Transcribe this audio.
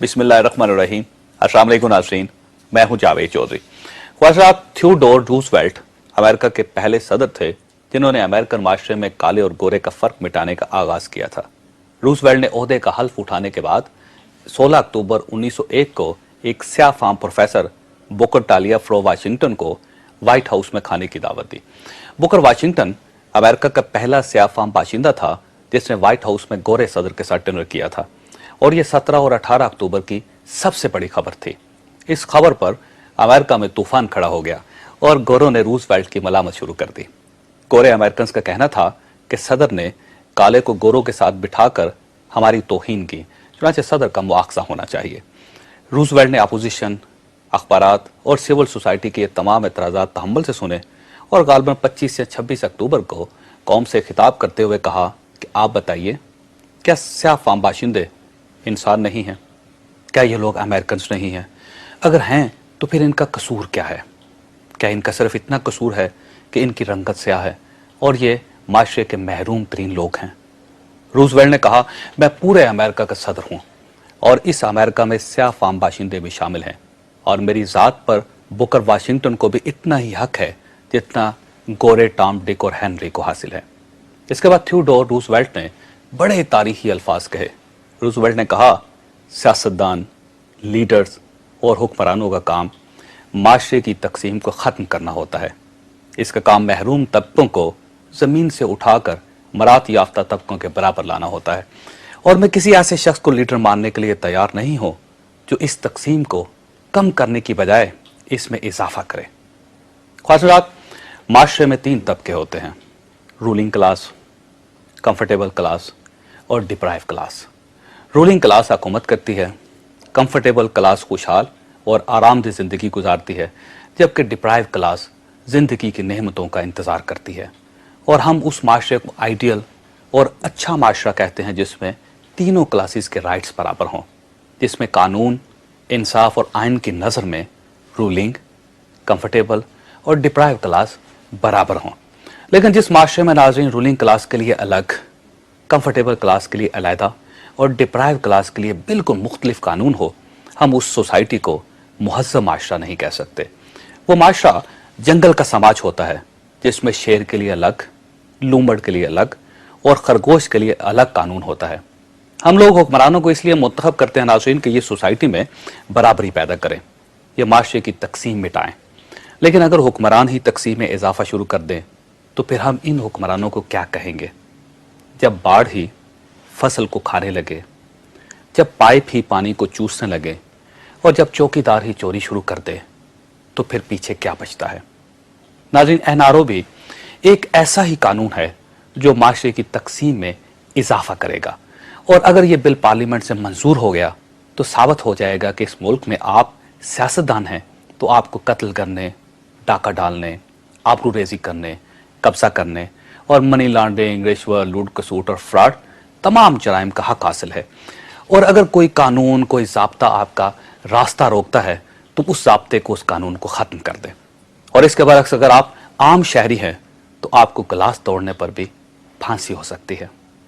बिस्मिल्लाहिर्रहमानिर्रहीम। अस्सलाम वालेकुम नाज़रीन, मैं हूं जावेद चौधरी। ख्वाजा थियोडोर रूजवेल्ट अमेरिका के पहले सदर थे जिन्होंने अमेरिकन माशरे में काले और गोरे का फर्क मिटाने का आगाज किया था। रूजवेल्ट ने ओहदे का हल्फ उठाने के बाद 16 अक्टूबर 1901 को एक स्याह फाम प्रोफेसर बुकर टालिया फ्रो वाशिंगटन को व्हाइट हाउस में खाने की दावत दी। बुकर वाशिंगटन अमेरिका का पहला स्याह फाम बाशिंदा था जिसने व्हाइट हाउस में गोरे सदर के साथ डिनर किया था, और ये 17 और 18 अक्टूबर की सबसे बड़ी खबर थी। इस खबर पर अमेरिका में तूफान खड़ा हो गया और गोरों ने रूजवेल्ट की मलामत शुरू कर दी। गोरे अमेरिकन का कहना था कि सदर ने काले को गोरों के साथ बिठाकर हमारी तौहीन की, चुनांचे सदर का मुआवजा होना चाहिए। रूजवेल्ट ने अपोजिशन, अखबारात और सिविल सोसाइटी के तमाम एतराज़ात तहम्मुल से सुने और गालबन 25 से 26 अक्टूबर को कौम से खिताब करते हुए कहा कि आप बताइए, क्या स्याह फाम बाशिंदे इंसान नहीं हैं? क्या ये लोग अमेरिकन नहीं हैं? अगर हैं तो फिर इनका कसूर क्या है? क्या इनका सिर्फ इतना कसूर है कि इनकी रंगत स्याह है और ये माशरे के महरूम तरीन लोग हैं? रूजवेल्ट ने कहा, मैं पूरे अमेरिका का सदर हूँ और इस अमेरिका में स्याह फाम बाशिंदे भी शामिल हैं और मेरी ज़ात पर बुकर वाशिंगटन को भी इतना ही हक है जितना गोरे टॉम, डिक और हेनरी को हासिल है। इसके बाद थियोडोर रूजवेल्ट ने बड़े तारीखी अल्फाज कहे। रूजवेल्ट ने कहा, सियासतदान, लीडर्स और हुक्मरानों का काम माशरे की तकसीम को ख़त्म करना होता है। इसका काम महरूम तबकों को ज़मीन से उठाकर मरात याफ्ता तबकों के बराबर लाना होता है, और मैं किसी ऐसे शख्स को लीडर मानने के लिए तैयार नहीं हूँ जो इस तकसीम को कम करने की बजाय इसमें इजाफा करे। ख्वाजात, माशरे में 3 तबके होते हैं: रूलिंग क्लास, कंफर्टेबल क्लास और डिप्राइव क्लास। रूलिंग क्लास हुकूमत करती है, कंफर्टेबल क्लास खुशहाल और आरामदेह ज़िंदगी गुजारती है, जबकि डिप्राइव क्लास ज़िंदगी की नेमतों का इंतज़ार करती है। और हम उस माशरे को आइडियल और अच्छा माशरा कहते हैं जिसमें तीनों क्लासेस के राइट्स बराबर हों, जिसमें कानून, इंसाफ और आइन की नज़र में रूलिंग, कंफर्टेबल और डिप्राइव क्लास बराबर हों। लेकिन जिस माशरे में नाज़रीन रूलिंग क्लास के लिए अलग, कंफर्टेबल क्लास के लिए अलहदा और डिप्राइव क्लास के लिए बिल्कुल मुख्तलिफ कानून हो, हम उस सोसाइटी को मुहज़्ज़म माशरा नहीं कह सकते। वो माशरा जंगल का समाज होता है जिसमें शेर के लिए अलग, लूमड़ के लिए अलग और खरगोश के लिए अलग कानून होता है। हम लोग हुक्मरानों को इसलिए मुंतखब करते हैं नाज़रीन कि ये सोसाइटी में बराबरी पैदा करें, ये माशरे की तकसीम मिटाएं। लेकिन अगर हुक्मरान ही तकसीम में इजाफा शुरू कर दें तो फिर हम इन हुक्मरानों को क्या कहेंगे? जब बाढ़ ही फसल को खाने लगे, जब पाइप ही पानी को चूसने लगे और जब चौकीदार ही चोरी शुरू कर दे, तो फिर पीछे क्या बचता है? नाज़रीन, एनआरओ भी एक ऐसा ही कानून है जो माशरे की तकसीम में इजाफा करेगा, और अगर ये बिल पार्लियामेंट से मंजूर हो गया तो साबित हो जाएगा कि इस मुल्क में आप सियासतदान हैं तो आपको कत्ल करने, डाका डालने, आबरूरेज़ी करने, कब्जा करने और मनी लॉन्ड्रिंग, रिश्वत, लूट खसूट और फ्रॉड तमाम जराइम का हक हासिल है। और अगर कोई कानून, कोई ज़ाब्ता आपका रास्ता रोकता है तो उस ज़ाब्ते को, उस कानून को ख़त्म कर दें। और इसके बरक्स अगर आप आम शहरी हैं तो आपको गिलास तोड़ने पर भी फांसी हो सकती है।